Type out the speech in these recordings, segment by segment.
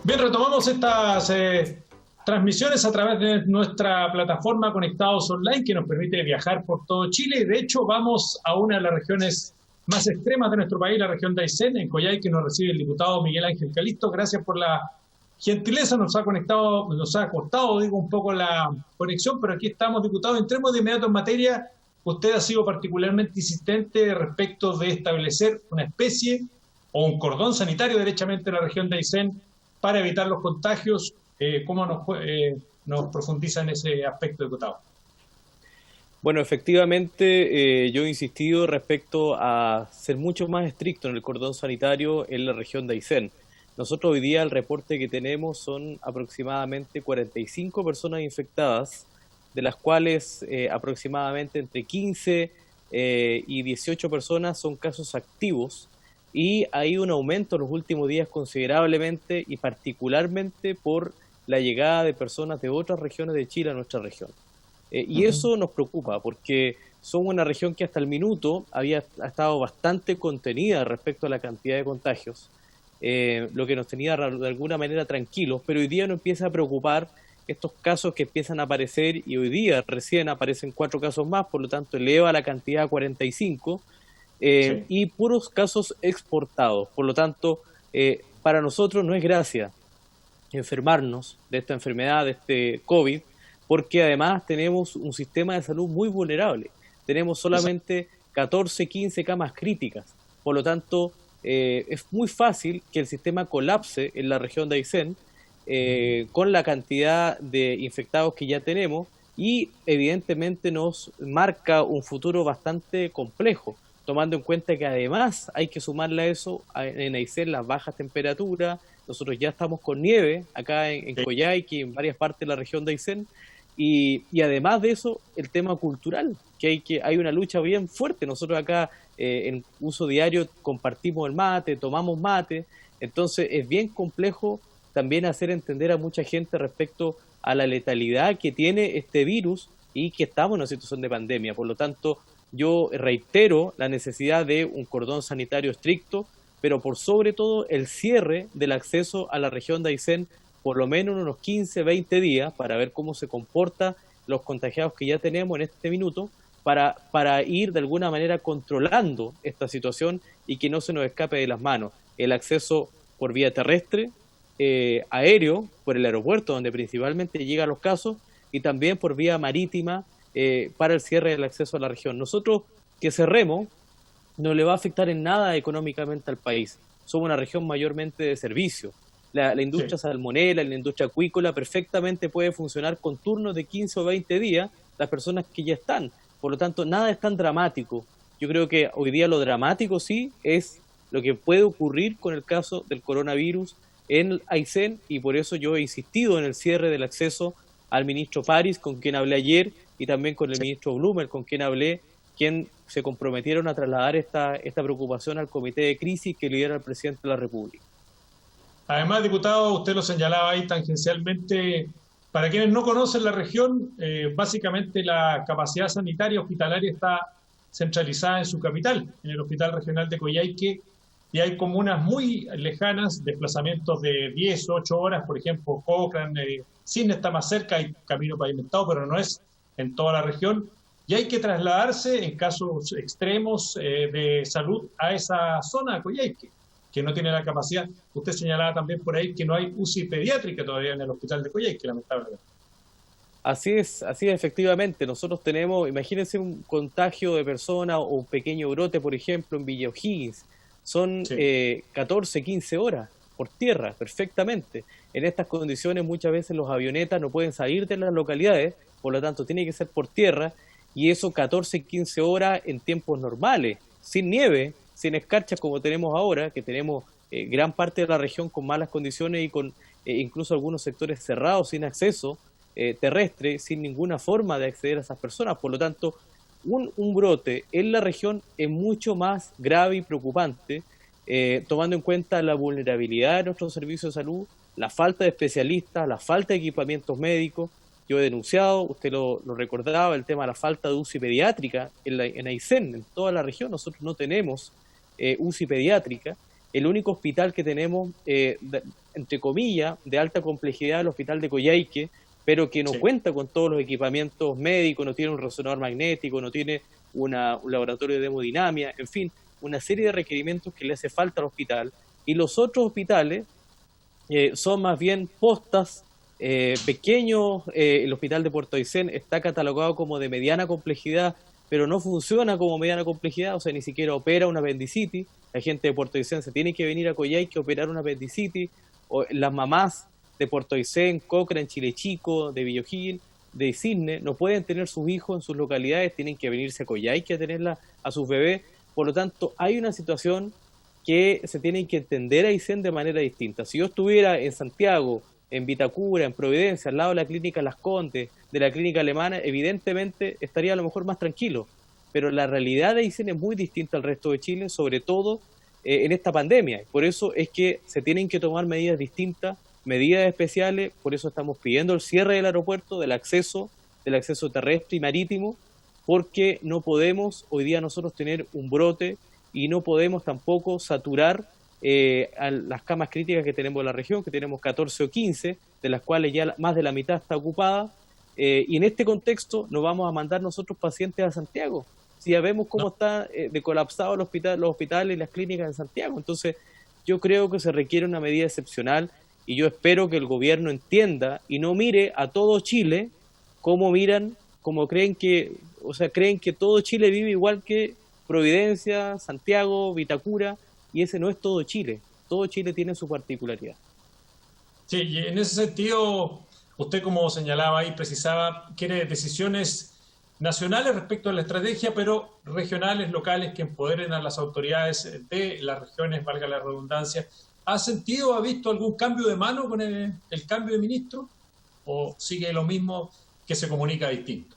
Bien, retomamos estas transmisiones a través de nuestra plataforma Conectados Online que nos permite viajar por todo Chile. Y de hecho, vamos a una de las regiones más extremas de nuestro país, la región de Aysén, en Coyhaique, que nos recibe el diputado Miguel Ángel Calisto. Gracias por la gentileza, nos ha costado, digo, un poco la conexión, pero aquí estamos, diputado. Entremos de inmediato en materia. Usted ha sido particularmente insistente respecto de establecer una especie o un cordón sanitario derechamente en la región de Aysén para evitar los contagios. ¿Cómo nos profundiza en ese aspecto, diputado? Bueno, efectivamente, yo he insistido respecto a ser mucho más estricto en el cordón sanitario en la región de Aysén. Nosotros hoy día el reporte que tenemos son aproximadamente 45 personas infectadas, de las cuales aproximadamente entre 15 y 18 personas son casos activos, y hay un aumento en los últimos días considerablemente y particularmente por la llegada de personas de otras regiones de Chile a nuestra región. Y eso nos preocupa porque somos una región que hasta el minuto ha estado bastante contenida respecto a la cantidad de contagios, lo que nos tenía de alguna manera tranquilos, pero hoy día nos empieza a preocupar estos casos que empiezan a aparecer, y hoy día recién aparecen 4 casos más, por lo tanto eleva la cantidad a 45, Sí. y puros casos exportados. Por lo tanto, para nosotros no es gracia enfermarnos de esta enfermedad, de este COVID, porque además tenemos un sistema de salud muy vulnerable. Tenemos solamente 14, 15 camas críticas. Por lo tanto, es muy fácil que el sistema colapse en la región de Aysén, con la cantidad de infectados que ya tenemos, y evidentemente nos marca un futuro bastante complejo, tomando en cuenta que además hay que sumarle a eso en Aysén las bajas temperaturas. Nosotros ya estamos con nieve acá en Coyhaique y en varias partes de la región de Aysén, y además de eso el tema cultural, que hay una lucha bien fuerte. Nosotros acá en uso diario compartimos el mate, tomamos mate, entonces es bien complejo también hacer entender a mucha gente respecto a la letalidad que tiene este virus y que estamos en una situación de pandemia. Por lo tanto, yo reitero la necesidad de un cordón sanitario estricto, pero por sobre todo el cierre del acceso a la región de Aysén por lo menos unos 15, 20 días para ver cómo se comportan los contagiados que ya tenemos en este minuto, para ir de alguna manera controlando esta situación y que no se nos escape de las manos. El acceso por vía terrestre, aéreo, por el aeropuerto donde principalmente llegan los casos, y también por vía marítima, para el cierre del acceso a la región. Nosotros que cerremos no le va a afectar en nada económicamente al país. Somos una región mayormente de servicios. La industria salmonera, la industria acuícola perfectamente puede funcionar con turnos de 15 o 20 días, las personas que ya están. Por lo tanto, nada es tan dramático. Yo creo que hoy día lo dramático sí es lo que puede ocurrir con el caso del coronavirus en Aysén, y por eso yo he insistido en el cierre del acceso al ministro París, con quien hablé ayer, y también con el ministro Blumer, con quien hablé, quien se comprometieron a trasladar esta preocupación al comité de crisis que lidera el presidente de la República. Además, diputado, usted lo señalaba ahí tangencialmente. Para quienes no conocen la región, básicamente la capacidad sanitaria hospitalaria está centralizada en su capital, en el Hospital Regional de Coyhaique, y hay comunas muy lejanas, desplazamientos de 10 o 8 horas, por ejemplo, Cochrane, Cisne está más cerca, hay camino pavimentado, pero no es en toda la región, y hay que trasladarse en casos extremos de salud a esa zona, Coyhaique, que no tiene la capacidad. Usted señalaba también por ahí que no hay UCI pediátrica todavía en el hospital de Coyhaique, lamentablemente. Así es, efectivamente. Nosotros tenemos, imagínense un contagio de persona o un pequeño brote, por ejemplo, en Villa O'Higgins. Son 14, 15 horas por tierra, perfectamente. En estas condiciones muchas veces los avionetas no pueden salir de las localidades, por lo tanto tiene que ser por tierra, y eso 14, 15 horas en tiempos normales, sin nieve, sin escarchas como tenemos ahora, que tenemos gran parte de la región con malas condiciones y con incluso algunos sectores cerrados, sin acceso terrestre, sin ninguna forma de acceder a esas personas. Por lo tanto, un brote en la región es mucho más grave y preocupante, tomando en cuenta la vulnerabilidad de nuestros servicios de salud, la falta de especialistas, la falta de equipamientos médicos. Yo he denunciado, usted lo recordaba, el tema de la falta de UCI pediátrica en Aysén, en toda la región. Nosotros no tenemos UCI pediátrica, el único hospital que tenemos, entre comillas, de alta complejidad, el hospital de Coyhaique, pero que no cuenta con todos los equipamientos médicos, no tiene un resonador magnético, no tiene un laboratorio de hemodinamia, en fin, una serie de requerimientos que le hace falta al hospital. Y los otros hospitales son más bien postas pequeños. El hospital de Puerto Aysén está catalogado como de mediana complejidad, pero no funciona como mediana complejidad, o sea, ni siquiera opera una apendicitis. La gente de Puerto Aysén se tiene que venir a Coyhaique a operar una apendicitis, o las mamás de Puerto Aysén, Cochrane, Chile Chico, de Villoquil, de Cisne, no pueden tener sus hijos en sus localidades, tienen que venirse a Coyhaique a tenerla a sus bebés. Por lo tanto, hay una situación que se tiene que entender a Aysén de manera distinta. Si yo estuviera en Santiago, en Vitacura, en Providencia, al lado de la clínica Las Condes, de la clínica alemana, evidentemente estaría a lo mejor más tranquilo. Pero la realidad de Aysén es muy distinta al resto de Chile, sobre todo en esta pandemia. Por eso es que se tienen que tomar medidas distintas, medidas especiales. Por eso estamos pidiendo el cierre del aeropuerto, del acceso terrestre y marítimo, porque no podemos hoy día nosotros tener un brote y no podemos tampoco saturar a las camas críticas que tenemos en la región, que tenemos 14 o 15, de las cuales ya más de la mitad está ocupada, y en este contexto no vamos a mandar nosotros pacientes a Santiago, si ya vemos cómo está de colapsado los hospitales y las clínicas en Santiago. Entonces yo creo que se requiere una medida excepcional, y yo espero que el gobierno entienda y no mire a todo Chile como miran, como creen que todo Chile vive igual que Providencia, Santiago, Vitacura, y ese no es todo Chile. Todo Chile tiene su particularidad. Sí, y en ese sentido, usted, como señalaba y precisaba, quiere decisiones nacionales respecto a la estrategia, pero regionales, locales, que empoderen a las autoridades de las regiones, valga la redundancia. ¿Ha visto algún cambio de mano con el cambio de ministro? ¿O sigue lo mismo, que se comunica distinto?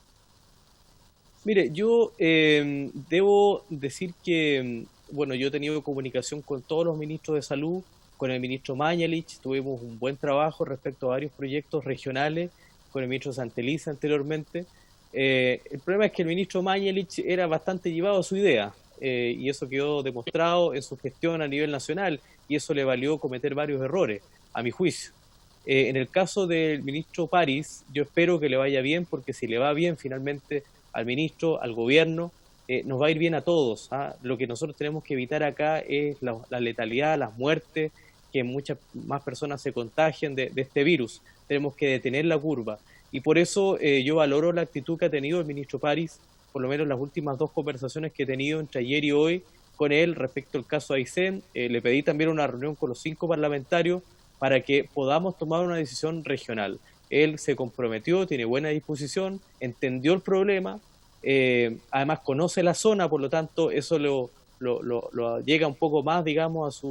Mire, yo debo decir que, bueno, yo he tenido comunicación con todos los ministros de salud, con el ministro Mañalich, tuvimos un buen trabajo respecto a varios proyectos regionales, con el ministro Santeliza anteriormente. El problema es que el ministro Mañalich era bastante llevado a su idea, y eso quedó demostrado en su gestión a nivel nacional, y eso le valió cometer varios errores, a mi juicio. En el caso del ministro París, yo espero que le vaya bien, porque si le va bien finalmente al ministro, al gobierno, nos va a ir bien a todos. Lo que nosotros tenemos que evitar acá es la letalidad, las muertes, que muchas más personas se contagien de este virus. Tenemos que detener la curva. Y por eso yo valoro la actitud que ha tenido el ministro París, por lo menos las últimas 2 conversaciones que he tenido entre ayer y hoy con él respecto al caso Aysén. Le pedí también una reunión con los 5 parlamentarios para que podamos tomar una decisión regional. Él se comprometió, tiene buena disposición, entendió el problema, además conoce la zona, por lo tanto eso lo llega un poco más, digamos,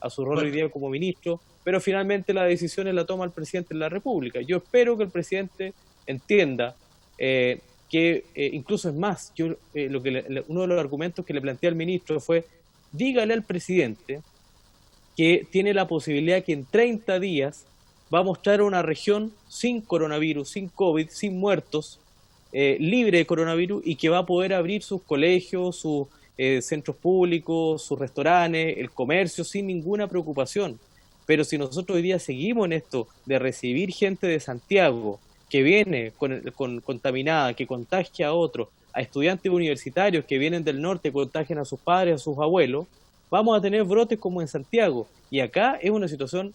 a su rol hoy día como ministro, pero finalmente la decisión la toma el presidente de la República. Yo espero que el presidente entienda que incluso es más, uno de los argumentos que le planteé al ministro fue: dígale al presidente que tiene la posibilidad que en 30 días va a mostrar una región sin coronavirus, sin COVID, sin muertos, libre de coronavirus, y que va a poder abrir sus colegios, sus centros públicos, sus restaurantes, el comercio, sin ninguna preocupación. Pero si nosotros hoy día seguimos en esto de recibir gente de Santiago que viene contaminada, que contagia a otros, a estudiantes universitarios que vienen del norte, contagian a sus padres, a sus abuelos, vamos a tener brotes como en Santiago. Y acá es una situación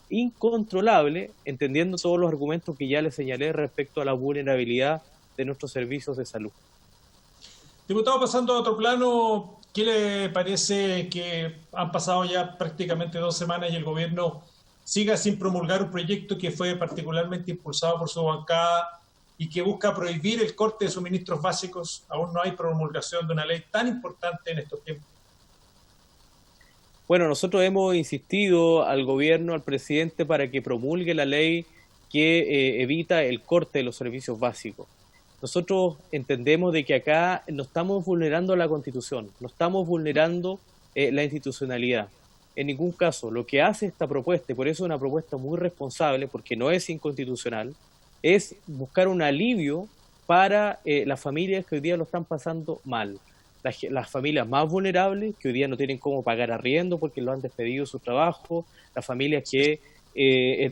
incontrolable, entendiendo todos los argumentos que ya les señalé respecto a la vulnerabilidad de nuestros servicios de salud. Diputado, pasando a otro plano, ¿qué le parece que han pasado ya prácticamente 2 semanas y el gobierno siga sin promulgar un proyecto que fue particularmente impulsado por su bancada y que busca prohibir el corte de suministros básicos? Aún no hay promulgación de una ley tan importante en estos tiempos. Bueno, nosotros hemos insistido al gobierno, al presidente, para que promulgue la ley que evita el corte de los servicios básicos. Nosotros entendemos de que acá no estamos vulnerando la Constitución, no estamos vulnerando la institucionalidad. En ningún caso. Lo que hace esta propuesta, y por eso es una propuesta muy responsable, porque no es inconstitucional, es buscar un alivio para las familias que hoy día lo están pasando mal. las familias más vulnerables, que hoy día no tienen cómo pagar arriendo porque lo han despedido de su trabajo, las familias que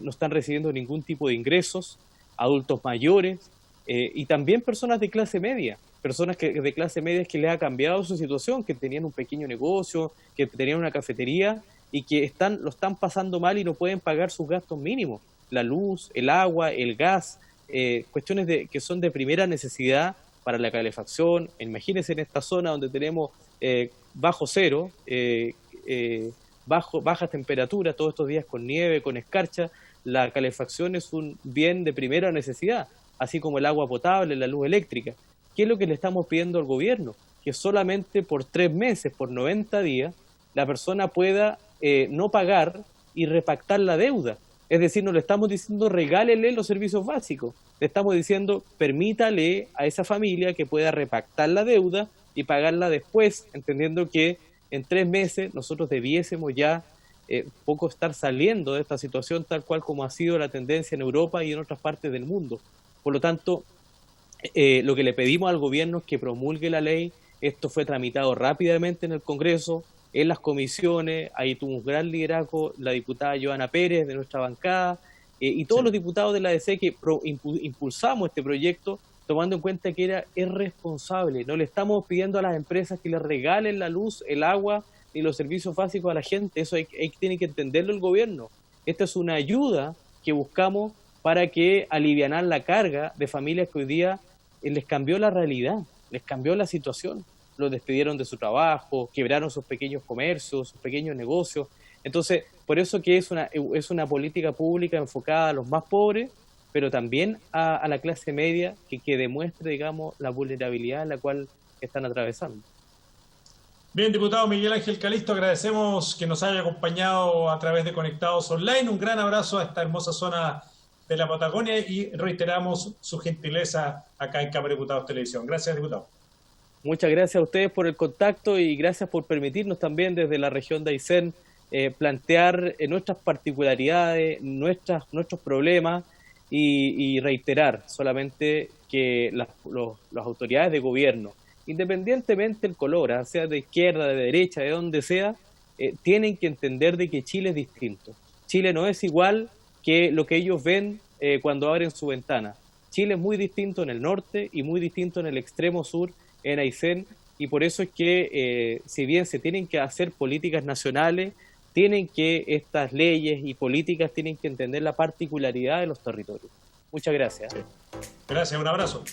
no están recibiendo ningún tipo de ingresos, adultos mayores, y también personas de clase media, personas de clase media que les ha cambiado su situación, que tenían un pequeño negocio, que tenían una cafetería y que lo están pasando mal y no pueden pagar sus gastos mínimos, la luz, el agua, el gas, cuestiones que son de primera necesidad para la calefacción. Imagínense en esta zona donde tenemos bajo cero, bajas temperaturas, todos estos días con nieve, con escarcha, la calefacción es un bien de primera necesidad, así como el agua potable, la luz eléctrica. ¿Qué es lo que le estamos pidiendo al gobierno? Que solamente por 3 meses, por 90 días, la persona pueda no pagar y repactar la deuda. Es decir, no le estamos diciendo regálele los servicios básicos, le estamos diciendo permítale a esa familia que pueda repactar la deuda y pagarla después, entendiendo que en 3 meses nosotros debiésemos ya poco estar saliendo de esta situación tal cual como ha sido la tendencia en Europa y en otras partes del mundo. Por lo tanto, lo que le pedimos al gobierno es que promulgue la ley. Esto fue tramitado rápidamente en el Congreso, en las comisiones, ahí tuvo un gran liderazgo la diputada Joana Pérez de nuestra bancada y todos los diputados de la ADC que impulsamos este proyecto, tomando en cuenta que es responsable. No le estamos pidiendo a las empresas que le regalen la luz, el agua y los servicios básicos a la gente. Eso tiene que entenderlo el gobierno. Esta es una ayuda que buscamos para que alivianar la carga de familias que hoy día les cambió la realidad, les cambió la situación. Los despidieron de su trabajo, quebraron sus pequeños comercios, sus pequeños negocios. Entonces, por eso que es una política pública enfocada a los más pobres, pero también a la clase media que demuestre, digamos, la vulnerabilidad en la cual están atravesando. Bien, diputado Miguel Ángel Calisto, agradecemos que nos haya acompañado a través de Conectados Online. Un gran abrazo a esta hermosa zona de la Patagonia y reiteramos su gentileza acá en Cámara de Diputados Televisión. Gracias, diputado. Muchas gracias a ustedes por el contacto y gracias por permitirnos también desde la región de Aysén plantear nuestras particularidades, nuestros problemas y reiterar solamente que las autoridades de gobierno, independientemente del color, sea de izquierda, de derecha, de donde sea, tienen que entender de que Chile es distinto. Chile no es igual que lo que ellos ven cuando abren su ventana. Chile es muy distinto en el norte y muy distinto en el extremo sur, en Aysén, y por eso es que si bien se tienen que hacer políticas nacionales, tienen que estas leyes y políticas tienen que entender la particularidad de los territorios. Muchas gracias. Gracias, un abrazo.